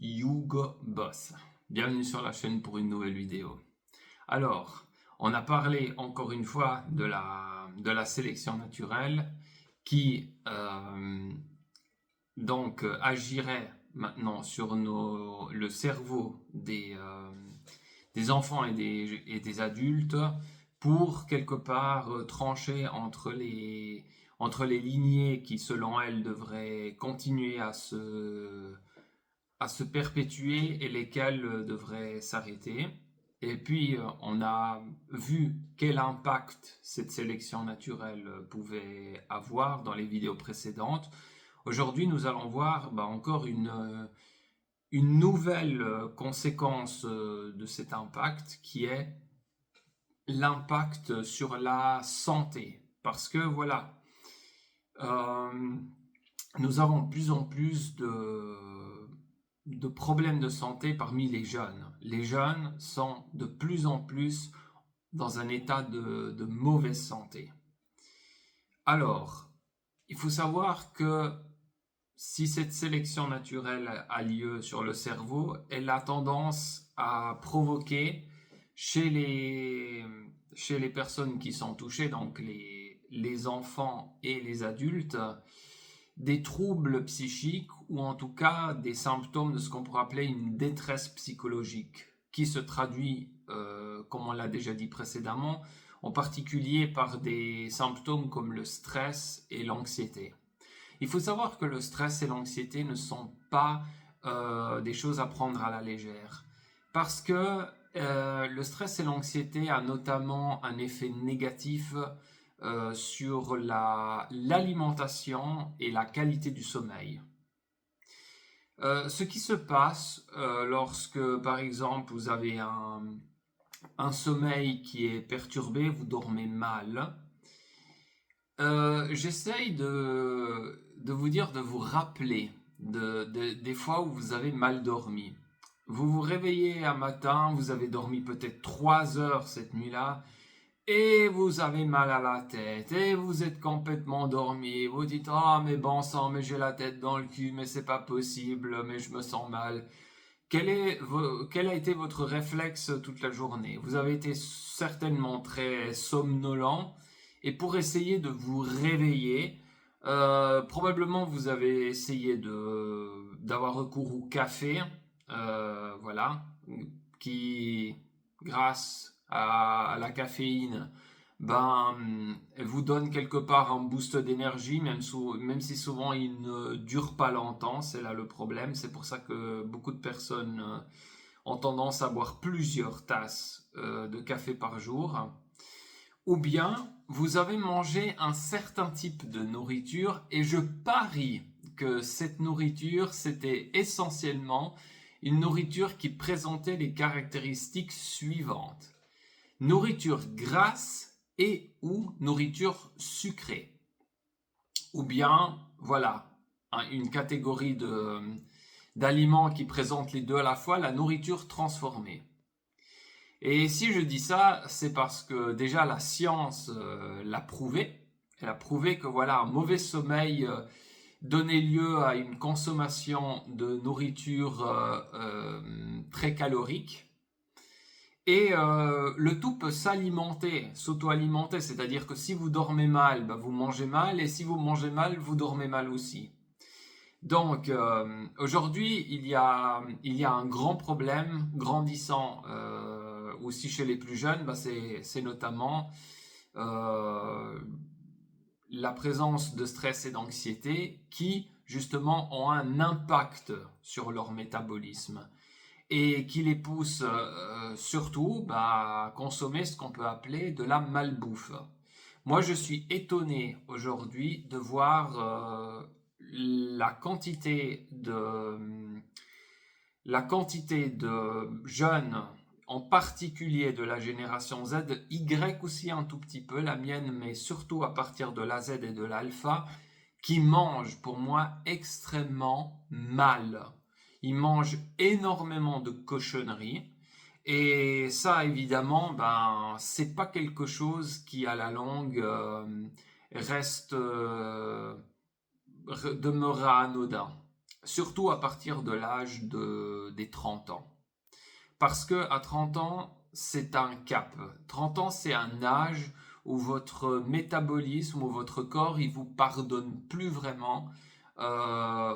Hugo Boss. Bienvenue sur la chaîne pour une nouvelle vidéo. Alors, on a parlé encore une fois de la sélection naturelle qui agirait maintenant sur le cerveau des enfants et des adultes pour quelque part trancher entre les lignées qui selon elles devraient continuer à se perpétuer et lesquelles devraient s'arrêter. Et puis, on a vu quel impact cette sélection naturelle pouvait avoir dans les vidéos précédentes. Aujourd'hui, nous allons voir encore une nouvelle conséquence de cet impact qui est l'impact sur la santé. Parce que voilà, nous avons de plus en plus de problèmes de santé parmi les jeunes. Les jeunes sont de plus en plus dans un état de mauvaise santé. Alors, il faut savoir que si cette sélection naturelle a lieu sur le cerveau, elle a tendance à provoquer chez les personnes qui sont touchées, donc les enfants et les adultes, des troubles psychiques ou en tout cas des symptômes de ce qu'on pourrait appeler une détresse psychologique qui se traduit, comme on l'a déjà dit précédemment, en particulier par des symptômes comme le stress et l'anxiété. Il faut savoir que le stress et l'anxiété ne sont pas des choses à prendre à la légère parce que le stress et l'anxiété a notamment un effet négatif sur l'alimentation et la qualité du sommeil. Ce qui se passe lorsque, par exemple, vous avez un sommeil qui est perturbé, vous dormez mal. J'essaye de vous dire, de vous rappeler des fois où vous avez mal dormi. Vous vous réveillez un matin, vous avez dormi peut-être 3 heures cette nuit-là, et vous avez mal à la tête, et vous êtes complètement endormi, vous dites « Ah, mais bon sang, mais j'ai la tête dans le cul, mais c'est pas possible, mais je me sens mal. » Quel a été votre réflexe toute la journée? Vous avez été certainement très somnolent, et pour essayer de vous réveiller, probablement vous avez essayé d'avoir recours au café, voilà, qui, grâce à la caféine, vous donne quelque part un boost d'énergie, même si souvent il ne dure pas longtemps. C'est là le problème. C'est pour ça que beaucoup de personnes ont tendance à boire plusieurs tasses de café par jour. Ou bien vous avez mangé un certain type de nourriture et je parie que cette nourriture, c'était essentiellement une nourriture qui présentait les caractéristiques suivantes. Nourriture grasse et ou nourriture sucrée. Ou bien, voilà, une catégorie d'aliments qui présentent les deux à la fois, la nourriture transformée. Et si je dis ça, c'est parce que déjà la science l'a prouvé. Elle a prouvé que voilà, un mauvais sommeil donnait lieu à une consommation de nourriture très calorique. Et le tout peut s'auto-alimenter, c'est-à-dire que si vous dormez mal, vous mangez mal, et si vous mangez mal, vous dormez mal aussi. Donc aujourd'hui, il y a un grand problème grandissant aussi chez les plus jeunes, c'est notamment la présence de stress et d'anxiété qui justement ont un impact sur leur métabolisme et qui les pousse surtout à consommer ce qu'on peut appeler de la malbouffe. Moi, je suis étonné aujourd'hui de voir la quantité de jeunes, en particulier de la génération Z, Y aussi un tout petit peu, la mienne, mais surtout à partir de la Z et de l'alpha, qui mangent pour moi extrêmement mal. Ils mangent énormément de cochonneries. Et ça, évidemment, c'est pas quelque chose qui, à la longue, demeurera anodin. surtout à partir de l'âge des 30 ans. Parce que à 30 ans, c'est un cap. 30 ans, c'est un âge où votre métabolisme, où votre corps, il vous pardonne plus vraiment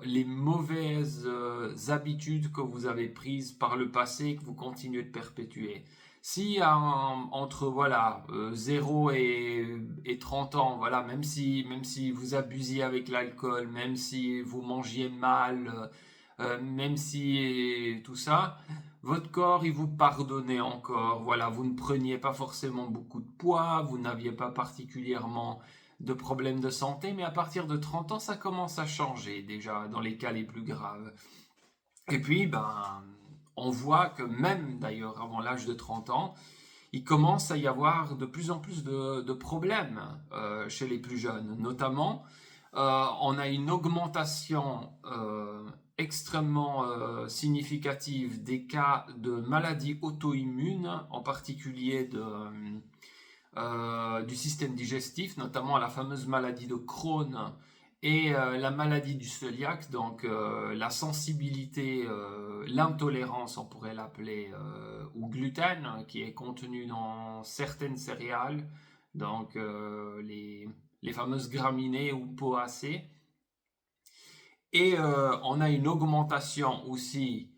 les mauvaises habitudes que vous avez prises par le passé et que vous continuez de perpétuer. Si entre voilà 0 et 30 ans, voilà, même si vous abusiez avec l'alcool, même si vous mangiez mal, même si tout ça, votre corps, il vous pardonnait encore. Voilà, vous ne preniez pas forcément beaucoup de poids, vous n'aviez pas particulièrement de problèmes de santé, mais à partir de 30 ans, ça commence à changer déjà dans les cas les plus graves. Et puis, ben, on voit que même d'ailleurs avant l'âge de 30 ans, il commence à y avoir de plus en plus de problèmes chez les plus jeunes. Notamment, on a une augmentation extrêmement significative des cas de maladies auto-immunes, en particulier du système digestif, notamment la fameuse maladie de Crohn et la maladie du cœliaque, donc la sensibilité, l'intolérance, on pourrait l'appeler, au gluten, qui est contenu dans certaines céréales, donc les fameuses graminées ou poacées. Et on a une augmentation aussi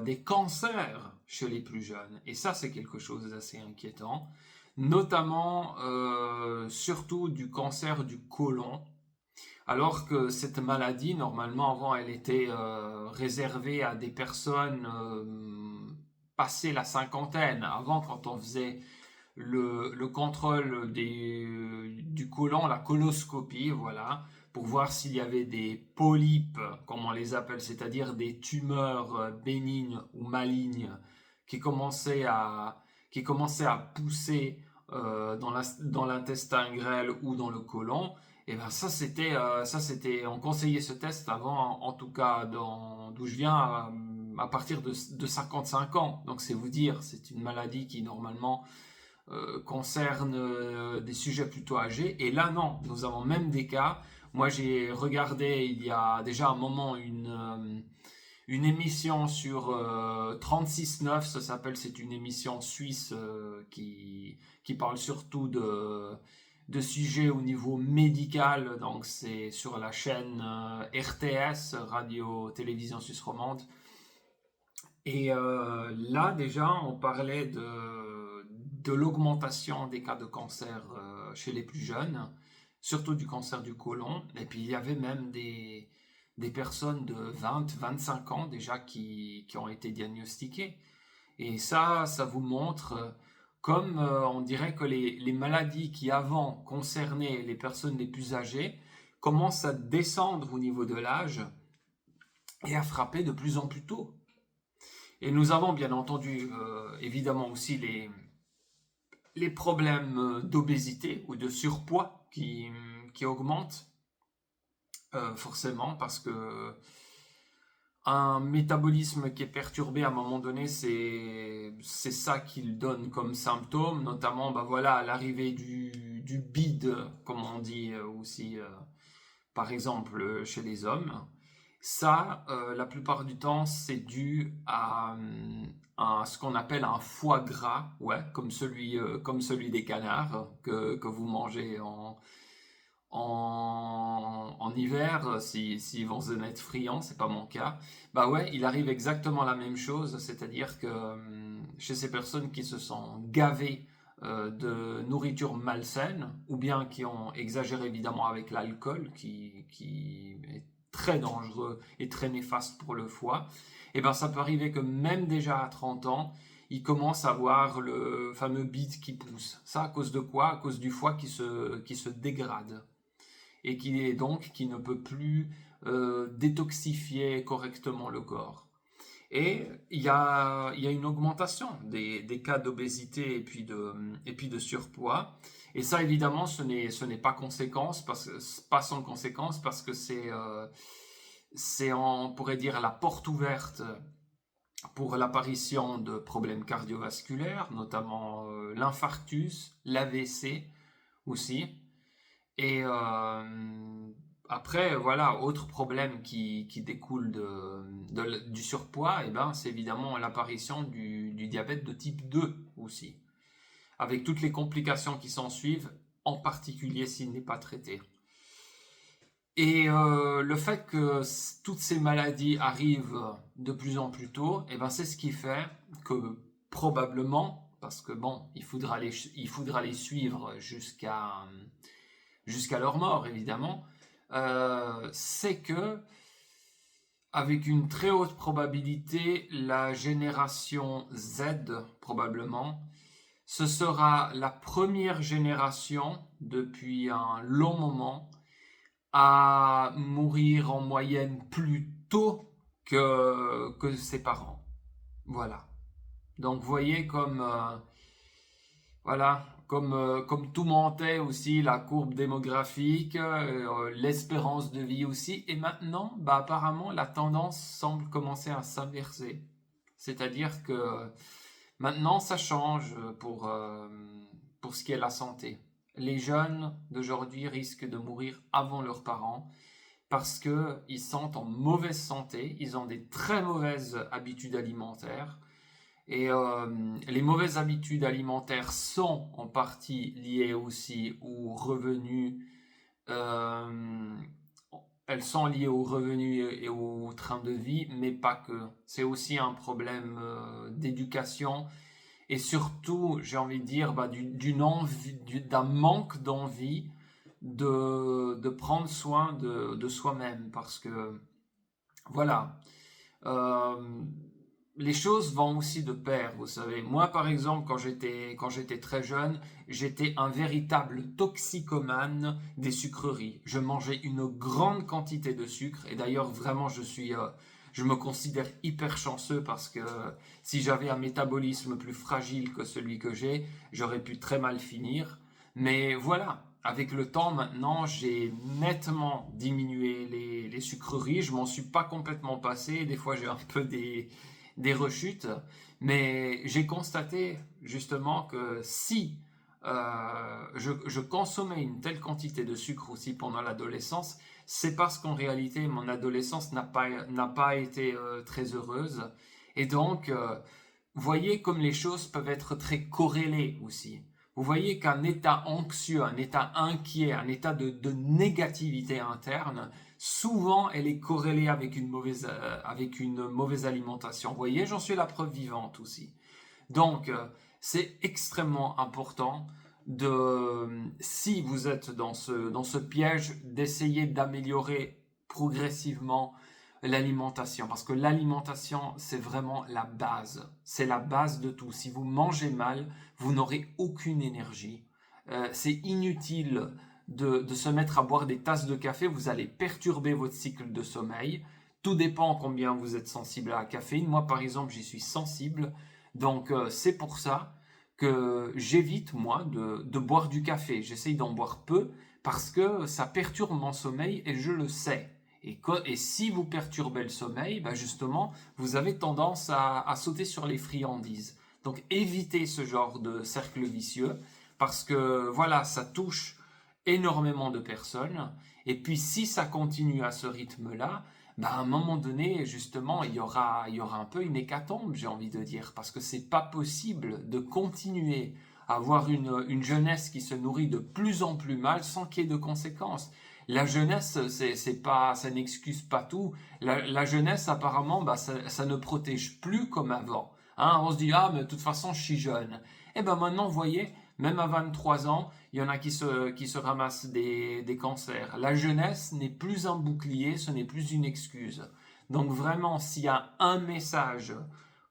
des cancers chez les plus jeunes. Et ça, c'est quelque chose d'assez inquiétant, notamment surtout du cancer du côlon. Alors que cette maladie, normalement, avant, elle était réservée à des personnes passées la cinquantaine. Avant, quand on faisait le contrôle du côlon, la coloscopie, voilà, pour voir s'il y avait des polypes, comme on les appelle, c'est-à-dire des tumeurs bénignes ou malignes qui commençaient à pousser dans l'intestin grêle ou dans le côlon. Et ben on conseillait ce test avant, en tout cas d'où je viens, à partir de 55 ans. Donc c'est vous dire, c'est une maladie qui normalement concerne des sujets plutôt âgés. Et là, non, nous avons même des cas. Moi, j'ai regardé il y a déjà un moment une émission sur 36.9, ça s'appelle, c'est une émission suisse qui parle surtout de sujets au niveau médical. Donc, c'est sur la chaîne RTS, Radio Télévision Suisse Romande. Et là, déjà, on parlait de l'augmentation des cas de cancer chez les plus jeunes, surtout du cancer du côlon. Et puis, il y avait même des personnes de 20-25 ans déjà qui ont été diagnostiquées. Et ça vous montre comme on dirait que les maladies qui avant concernaient les personnes les plus âgées commencent à descendre au niveau de l'âge et à frapper de plus en plus tôt. Et nous avons bien entendu évidemment aussi les problèmes d'obésité ou de surpoids qui augmentent forcément parce que un métabolisme qui est perturbé à un moment donné, c'est ça qu'il donne comme symptôme, notamment bah voilà, l'arrivée du bide, comme on dit aussi par exemple chez les hommes. Ça, la plupart du temps, c'est dû à ce qu'on appelle un foie gras, ouais, comme celui des canards que vous mangez en hiver, si vous en êtes friand, c'est pas mon cas. Bah ouais, il arrive exactement la même chose, c'est-à-dire que chez ces personnes qui se sont gavées de nourriture malsaine, ou bien qui ont exagéré évidemment avec l'alcool, qui est très dangereux et très néfaste pour le foie, et ben ça peut arriver que même déjà à 30 ans, ils commencent à avoir le fameux bide qui pousse. Ça à cause de quoi? À cause du foie qui se dégrade et qui ne peut plus détoxifier correctement le corps. Et il y a une augmentation des cas d'obésité et puis de surpoids. Et ça, évidemment, ce n'est pas pas sans conséquence parce que on pourrait dire, la porte ouverte pour l'apparition de problèmes cardiovasculaires, notamment l'infarctus, l'AVC aussi. Et Après, voilà, autre problème qui découle du surpoids, c'est évidemment l'apparition du diabète de type 2 aussi, avec toutes les complications qui s'en suivent, en particulier s'il n'est pas traité. Et le fait que toutes ces maladies arrivent de plus en plus tôt, c'est ce qui fait que probablement, parce que bon, il faudra les suivre jusqu'à leur mort évidemment, c'est que avec une très haute probabilité, la génération Z probablement, ce sera la première génération depuis un long moment à mourir en moyenne plus tôt que ses parents. Voilà. Donc vous voyez comme tout montait aussi, la courbe démographique, l'espérance de vie aussi. Et maintenant, apparemment, la tendance semble commencer à s'inverser. C'est-à-dire que maintenant, ça change pour ce qui est la santé. Les jeunes d'aujourd'hui risquent de mourir avant leurs parents parce qu'ils sont en mauvaise santé, ils ont des très mauvaises habitudes alimentaires. Et les mauvaises habitudes alimentaires sont en partie liées aussi aux revenus. Elles sont liées aux revenus et au train de vie, mais pas que. C'est aussi un problème d'éducation et surtout, j'ai envie de dire, d'un manque d'envie de prendre soin de soi-même. Parce que, voilà, les choses vont aussi de pair, vous savez. Moi, par exemple, quand j'étais très jeune, j'étais un véritable toxicomane des sucreries. Je mangeais une grande quantité de sucre. Et d'ailleurs, vraiment, je me considère hyper chanceux parce que si j'avais un métabolisme plus fragile que celui que j'ai, j'aurais pu très mal finir. Mais voilà, avec le temps maintenant, j'ai nettement diminué les sucreries. Je m'en suis pas complètement passé. Des fois, j'ai un peu des rechutes, mais j'ai constaté justement que si je consommais une telle quantité de sucre aussi pendant l'adolescence, c'est parce qu'en réalité mon adolescence n'a pas été très heureuse. Et donc, voyez comme les choses peuvent être très corrélées aussi. Vous voyez qu'un état anxieux, un état inquiet, un état de négativité interne, souvent elle est corrélée avec une mauvaise alimentation. Vous voyez, j'en suis la preuve vivante aussi. Donc, c'est extrêmement important si vous êtes dans ce piège, d'essayer d'améliorer progressivement l'alimentation. Parce que l'alimentation, c'est vraiment la base. C'est la base de tout. Si vous mangez mal, vous n'aurez aucune énergie. C'est inutile de se mettre à boire des tasses de café. Vous allez perturber votre cycle de sommeil. Tout dépend combien vous êtes sensible à la caféine. Moi, par exemple, j'y suis sensible. Donc, c'est pour ça que j'évite, moi, de boire du café. J'essaye d'en boire peu parce que ça perturbe mon sommeil et je le sais. Et si vous perturbez le sommeil, justement, vous avez tendance à sauter sur les friandises. Donc, évitez ce genre de cercle vicieux parce que, voilà, ça touche énormément de personnes. Et puis, si ça continue à ce rythme-là, à un moment donné, justement, il y aura un peu une hécatombe, j'ai envie de dire, parce que c'est pas possible de continuer à avoir une jeunesse qui se nourrit de plus en plus mal sans qu'il y ait de conséquences. La jeunesse, ça n'excuse pas tout. La jeunesse, apparemment, ça ne protège plus comme avant. Hein, on se dit, mais de toute façon, je suis jeune. Et maintenant, vous voyez, même à 23 ans, il y en a qui se ramassent des cancers. La jeunesse n'est plus un bouclier, ce n'est plus une excuse. Donc vraiment, s'il y a un message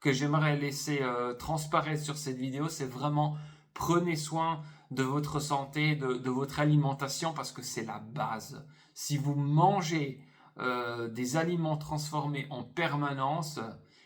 que j'aimerais laisser transparaître sur cette vidéo, c'est vraiment prenez soin de votre santé, de votre alimentation, parce que c'est la base. Si vous mangez des aliments transformés en permanence,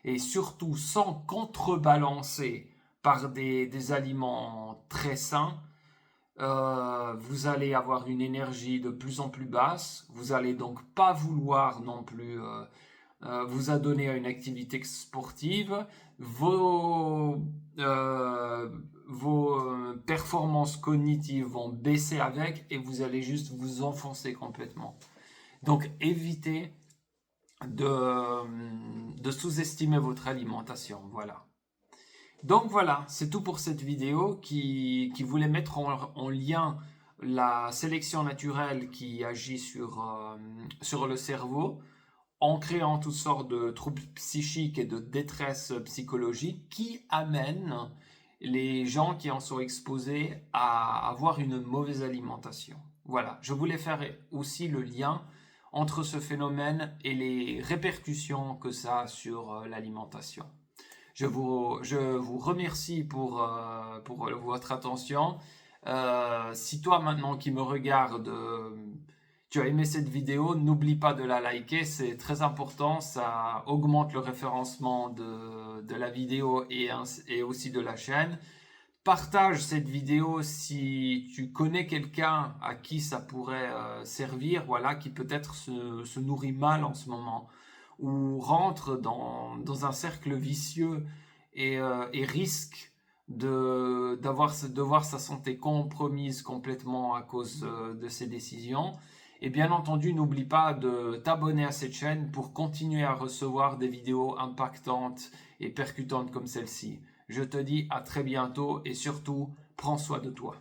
et surtout sans contrebalancer par des aliments très sains, vous allez avoir une énergie de plus en plus basse, vous allez donc pas vouloir non plus vous adonner à une activité sportive, vos performances cognitives vont baisser avec et vous allez juste vous enfoncer complètement. Donc évitez de sous-estimer votre alimentation. Voilà. Donc voilà, c'est tout pour cette vidéo qui voulait mettre en lien la sélection naturelle qui agit sur le cerveau en créant toutes sortes de troubles psychiques et de détresse psychologique qui amènent les gens qui en sont exposés à avoir une mauvaise alimentation. Voilà, je voulais faire aussi le lien entre ce phénomène et les répercussions que ça a sur l'alimentation. Je vous remercie pour votre attention. Si toi maintenant qui me regarde, tu as aimé cette vidéo, n'oublie pas de la liker, c'est très important, ça augmente le référencement de la vidéo et aussi de la chaîne. Partage cette vidéo si tu connais quelqu'un à qui ça pourrait servir, voilà, qui peut-être se nourrit mal en ce moment ou rentre dans un cercle vicieux et risque de voir sa santé compromise complètement à cause de ses décisions. Et bien entendu, n'oublie pas de t'abonner à cette chaîne pour continuer à recevoir des vidéos impactantes et percutantes comme celle-ci. Je te dis à très bientôt et surtout, prends soin de toi.